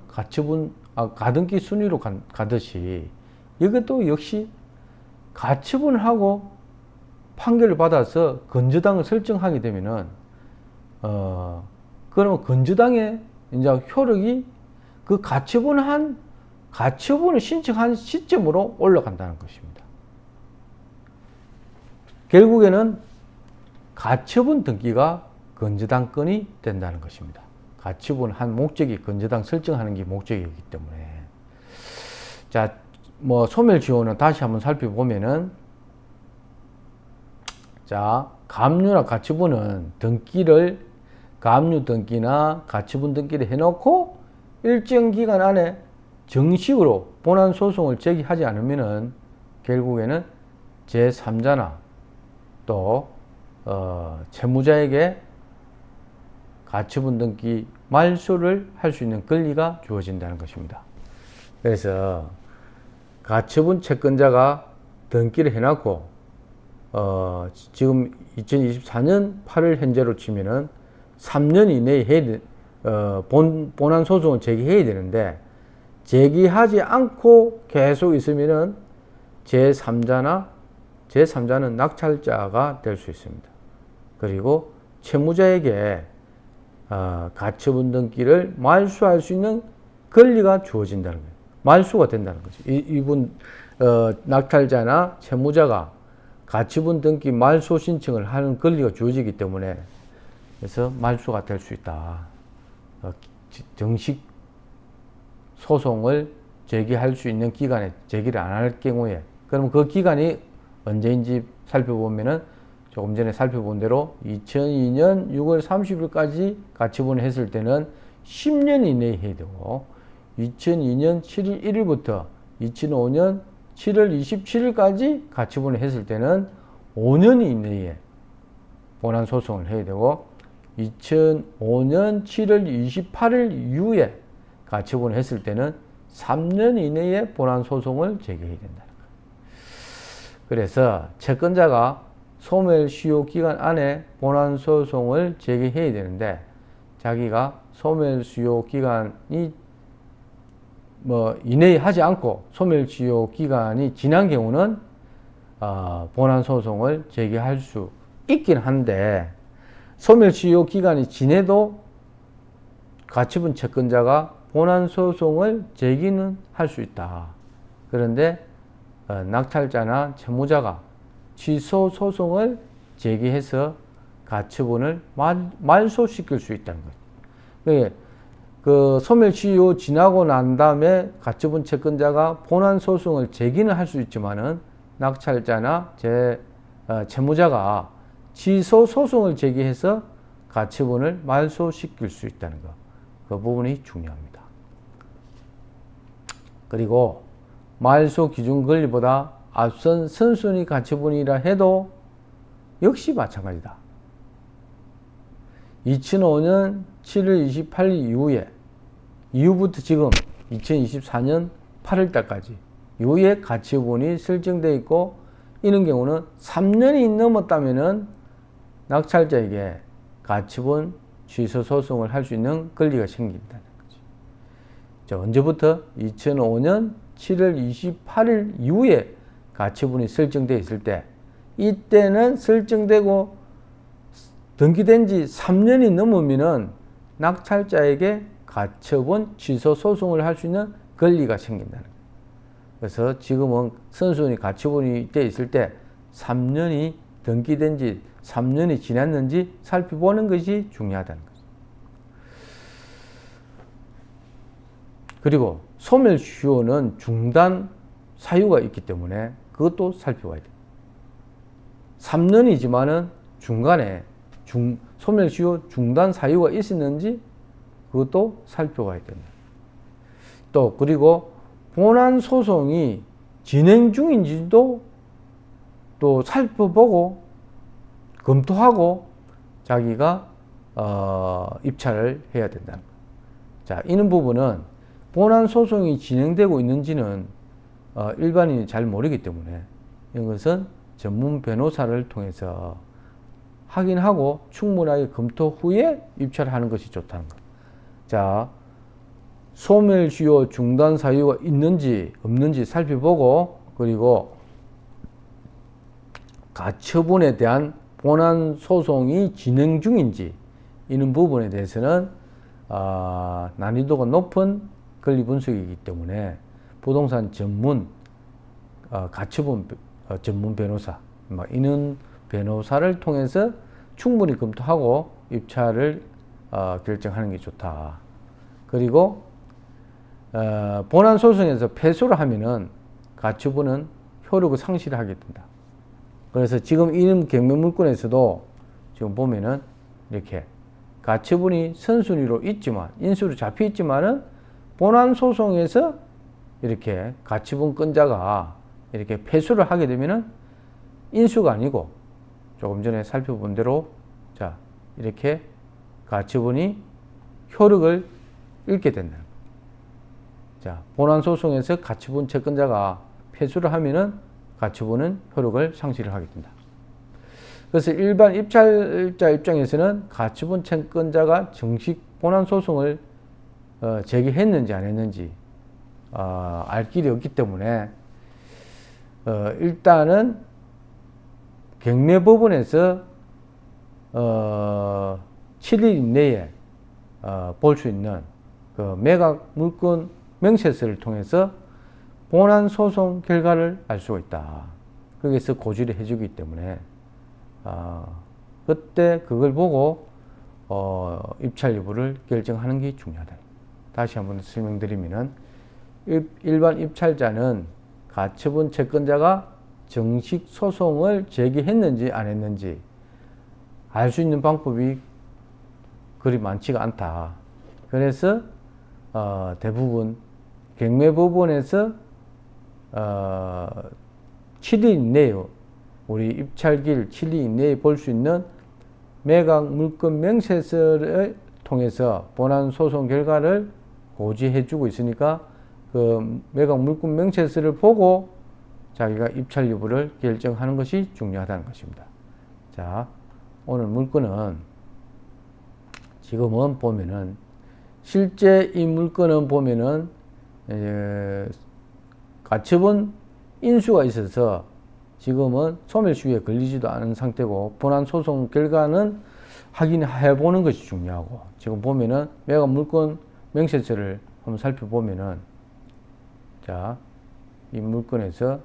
가등기 순위로 가듯이, 이것도 역시 가처분을 하고 판결을 받아서 건저당을 설정하게 되면은 그러면 건저당의 이제 효력이 그 가처분을 신청한 시점으로 올라간다는 것입니다. 결국에는 가처분 등기가 건저당권이 된다는 것입니다. 가처분한 목적이 건저당 설정하는 게 목적이기 때문에. 자, 뭐 소멸시효는 다시 한번 살펴보면은, 자, 가압류나 가처분은 가압류 등기나 가처분 등기를 해놓고 일정 기간 안에 정식으로 본안 소송을 제기하지 않으면은 결국에는 제3자나 또 채무자에게 가처분 등기 말소를 할 수 있는 권리가 주어진다는 것입니다. 그래서 가처분 채권자가 등기를 해놨고 지금 2024년 8월 현재로 치면은 3년 이내에 본안 소송을 제기해야 되는데, 제기하지 않고 계속 있으면은 제3자는 낙찰자가 될 수 있습니다. 그리고 채무자에게 가처분 등기를 말소할 수 있는 권리가 주어진다는 거예요. 말소가 된다는 거죠. 이분 낙찰자나 채무자가 가처분 등기 말소 신청을 하는 권리가 주어지기 때문에, 그래서 말소가 될 수 있다. 정식 소송을 제기할 수 있는 기간에 제기를 안 할 경우에, 그럼 그 기간이 언제인지 살펴보면은 조금 전에 살펴본 대로 2002년 6월 30일까지 가처분을 했을 때는 10년 이내에 해야 되고, 2002년 7월 1일부터 2005년 7월 27일까지 가처분을 했을 때는 5년 이내에 본안 소송을 해야 되고, 2005년 7월 28일 이후에 가처분을 했을 때는 3년 이내에 본안 소송을 제기해야 된다는 거예요. 그래서 채권자가 소멸시효 기간 안에 본안 소송을 제기해야 되는데, 자기가 소멸시효 기간이 뭐 이내에 하지 않고 소멸시효 기간이 지난 경우는 본안 소송을 제기할 수 있긴 한데, 소멸시효 기간이 지내도 가처분 채권자가 본안 소송을 제기는 할 수 있다. 그런데 낙찰자나 채무자가 취소 소송을 제기해서 가처분을 말소시킬 수 있다는 거죠. 그 소멸시효 지나고 난 다음에 가처분 채권자가 본안 소송을 제기는 할 수 있지만은 낙찰자나 채무자가 취소 소송을 제기해서 가처분을 말소시킬 수 있다는 것, 그 부분이 중요합니다. 그리고 말소 기준 권리보다 앞선 선순위 가처분이라 해도 역시 마찬가지다. 2005년 7월 28일 이후부터 지금 2024년 8월 달까지 이후에 가처분이 설정되어 있고, 이런 경우는 3년이 넘었다면은 낙찰자에게 가처분 취소 소송을 할 수 있는 권리가 생긴다는 거죠. 자, 언제부터? 2005년 7월 28일 이후에 가처분이 설정되어 있을 때, 이때는 설정되고 등기된 지 3년이 넘으면은 낙찰자에게 가처분 취소 소송을 할 수 있는 권리가 생긴다는 거예요. 그래서 지금은 선순위 가처분이 되어 있을 때 3년이 등기된 지 3년이 지났는지 살펴보는 것이 중요하다는 거죠. 그리고 소멸시효는 중단 사유가 있기 때문에 그것도 살펴봐야 돼요. 3년이지만은 중간에 소멸시효 중단 사유가 있었는지 그것도 살펴봐야 됩니다. 또 그리고 본안 소송이 진행 중인지도 또 살펴보고 검토하고 자기가 입찰을 해야 된다는 거예요. 자, 이런 부분은 본안 소송이 진행되고 있는지는 일반인이 잘 모르기 때문에 이것은 전문 변호사를 통해서 확인하고 충분하게 검토 후에 입찰하는 것이 좋다는 것. 자, 소멸시효 중단 사유가 있는지 없는지 살펴보고, 그리고 가처분에 대한 본안 소송이 진행 중인지, 이런 부분에 대해서는 난이도가 높은 권리 분석이기 때문에 부동산 전문 가처분 전문 변호사, 이런 변호사를 통해서 충분히 검토하고 입찰을 결정하는 게 좋다. 그리고 본안 소송에서 패소를 하면은 가처분은 효력을 상실하게 된다. 그래서 지금 이런 경매물건에서도 지금 보면은 이렇게 가처분이 선순위로 있지만, 인수로 잡혀 있지만은 본안 소송에서 이렇게 가처분권자가 이렇게 패소를 하게 되면은 인수가 아니고 조금 전에 살펴본 대로, 자, 이렇게 가처분이 효력을 잃게 된다. 자, 본안 소송에서 가처분 채권자가 패소를 하면은 가처분은 효력을 상실을 하게 된다. 그래서 일반 입찰자 입장에서는 가처분 채권자가 정식 본안 소송을 제기했는지 안 했는지 알 길이 없기 때문에 일단은 경매법원에서 7일 이내에 볼 수 있는 그 매각 물건 명세서를 통해서 본안 소송 결과를 알 수가 있다. 거기서 고지를 해주기 때문에 그때 그걸 보고 입찰 여부를 결정하는 게 중요하다. 다시 한번 설명드리면은, 일반 입찰자는 가처분 채권자가 정식 소송을 제기했는지 안 했는지 알 수 있는 방법이 그리 많지가 않다. 그래서 대부분 경매법원에서 7일 이내에, 우리 입찰기일 7일 이내에 볼 수 있는 매각 물건 명세서를 통해서 본안 소송 결과를 고지해 주고 있으니까 그 매각 물건 명세서를 보고 자기가 입찰 여부를 결정하는 것이 중요하다는 것입니다. 자, 오늘 물건은 지금은 보면은 실제 이 물건은 보면은 가처분 인수가 있어서 지금은 소멸시효에 걸리지도 않은 상태고 본안 소송 결과는 확인해 보는 것이 중요하고 지금 보면은 매각 물건 명세서를 한번 살펴보면은 자, 이 물건에서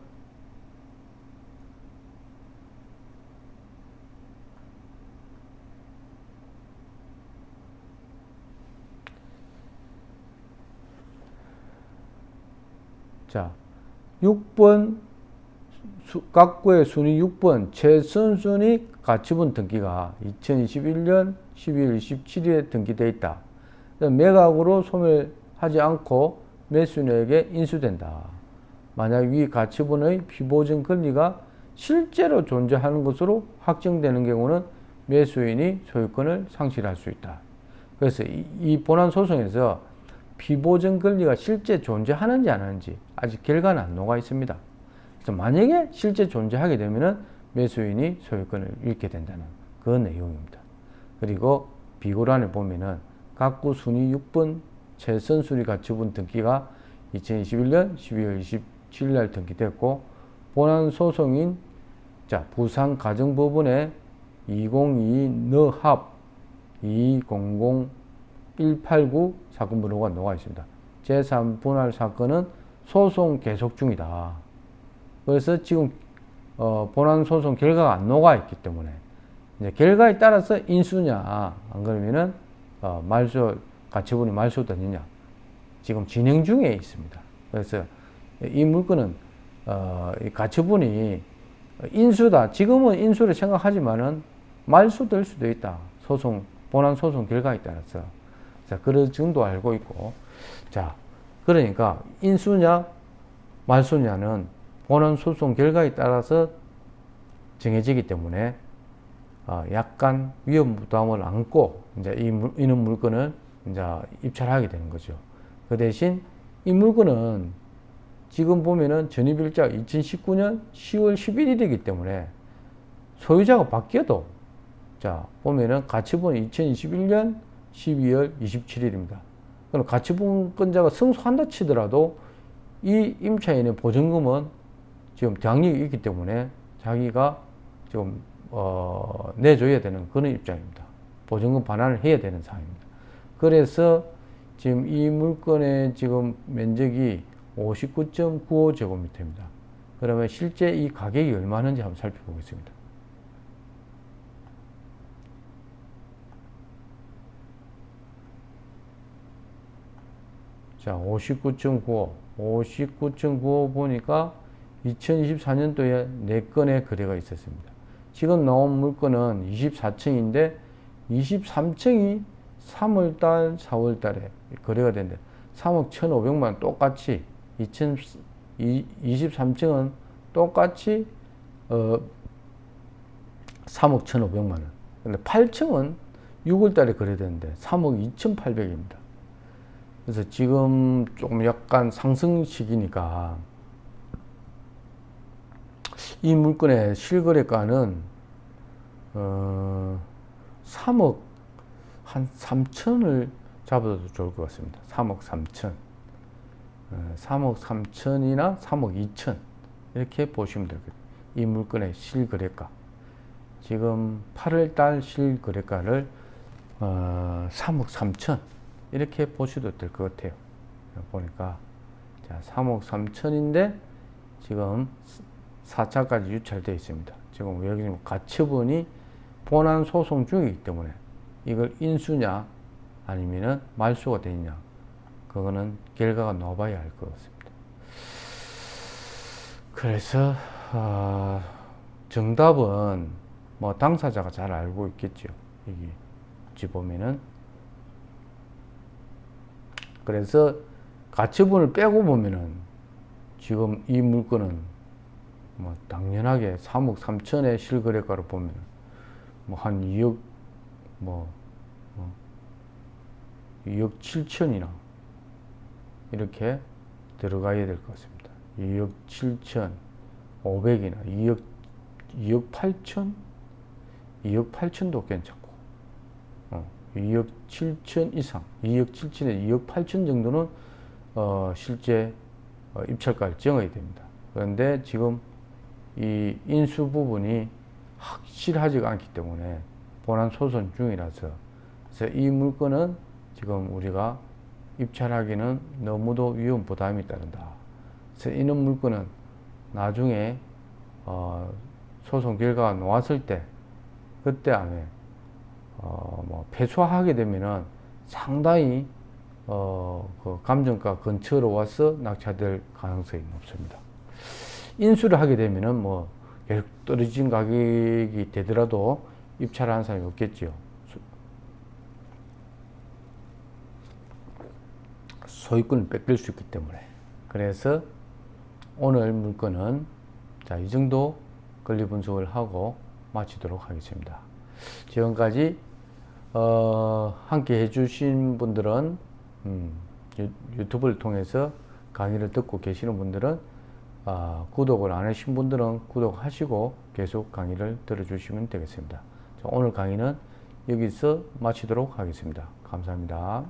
자, 6번 각구의 순위 6번 최선순위 가처분 등기가 2021년 12월 27일에 등기되어 있다. 매각으로 소멸하지 않고 매수인에게 인수된다. 만약 위 가처분의 피보증 권리가 실제로 존재하는 것으로 확정되는 경우는 매수인이 소유권을 상실할 수 있다. 그래서 이 본안 소송에서 피보증 권리가 실제 존재하는지 안 하는지 아직 결과는 안 녹아 있습니다. 그래서 만약에 실제 존재하게 되면은 매수인이 소유권을 잃게 된다는 그런 내용입니다. 그리고 비고란에 보면은 각구 순위 6번 최선순위 가처분 등기가 2021년 12월 27일 날 등기됐고 본안 소송인 부산가정법원의 2022 너합 200189 사건 번호가 녹아 있습니다. 제3분할 사건은 소송 계속 중이다. 그래서 지금 본안 소송 결과가 안 녹아 있기 때문에 이제 결과에 따라서 인수냐 안 그러면은 가처분이 말소되느냐 지금 진행 중에 있습니다. 그래서 이 물건은 이 가처분이 인수다. 지금은 인수를 생각하지만은 말소될 수도 있다. 본안 소송 결과에 따라서. 자, 그런 정도 알고 있고. 자, 그러니까 인수냐 말소냐는 본안 소송 결과에 따라서 정해지기 때문에 약간 위험 부담을 안고 이제 이런 물건을 이제 입찰하게 되는 거죠. 그 대신 이 물건은 지금 보면은 전입일자가 2019년 10월 11일이기 때문에 소유자가 바뀌어도 자 보면은 가처분은 2021년 12월 27일입니다. 그럼 가처분권자가 승소한다 치더라도 이 임차인의 보증금은 지금 대항력이 있기 때문에 자기가 지금 내줘야 되는 그런 입장입니다. 보증금 반환을 해야 되는 상황입니다. 그래서 지금 이 물건의 지금 면적이 59.95제곱미터입니다. 그러면 실제 이 가격이 얼마인지 한번 살펴보겠습니다. 자, 59.95 보니까 2024년도에 4건의 거래가 있었습니다. 지금 나온 물건은 24층인데 23층이 3월달, 4월달에 거래가 됐는데 3억 1,500만 원 똑같이 23층은 똑같이 3억 1,500만 원. 근데 8층은 6월달에 거래됐는데 3억 2,800입니다. 그래서 지금 조금 약간 상승 시기니까 이 물건의 실거래가는 3억 한 3천을 잡아도 좋을 것 같습니다. 3억 3천 3억 3천이나 3억 2천 이렇게 보시면 되겠습니다. 이 물건의 실거래가 지금 8월달 실거래가를 3억 3천 이렇게 보셔도 될 것 같아요. 보니까 자 3억 3천인데 지금 4차까지 유찰되어 있습니다. 지금 여기 가처분이 본안 소송 중이기 때문에 이걸 인수냐 아니면은 말소가 되느냐 그거는 결과가 나와봐야 알 것 같습니다. 그래서 정답은 뭐 당사자가 잘 알고 있겠죠. 여기 보면은 그래서 가처분을 빼고 보면은 지금 이 물건은 뭐 당연하게 3억 3천의 실거래가로 보면 뭐 한 2억 2억 7천이나 이렇게 들어가야 될 것 같습니다. 2억 7천 5백이나 2억 8천 2억 8천도 괜찮고 2억 7천 이상, 2억 7천에 2억 8천 정도는 실제 입찰가를 정해야 됩니다. 그런데 지금 이 인수 부분이 확실하지가 않기 때문에 본안 소송 중이라서, 그래서 이 물건은 지금 우리가 입찰하기는 너무도 위험 부담이 따른다. 그래서 이런 물건은 나중에 소송 결과가 나왔을 때, 그때 안에 뭐 패소하게 되면은 상당히 그 감정가 근처로 와서 낙찰될 가능성이 높습니다. 인수를 하게 되면은 뭐 계속 떨어진 가격이 되더라도 입찰하는 사람이 없겠죠. 소유권을 뺏길 수 있기 때문에. 그래서 오늘 물건은 자, 이 정도 권리 분석을 하고 마치도록 하겠습니다. 지금까지 함께 해주신 분들은 유튜브를 통해서 강의를 듣고 계시는 분들은 구독을 안 하신 분들은 구독하시고 계속 강의를 들어주시면 되겠습니다. 오늘 강의는 여기서 마치도록 하겠습니다. 감사합니다.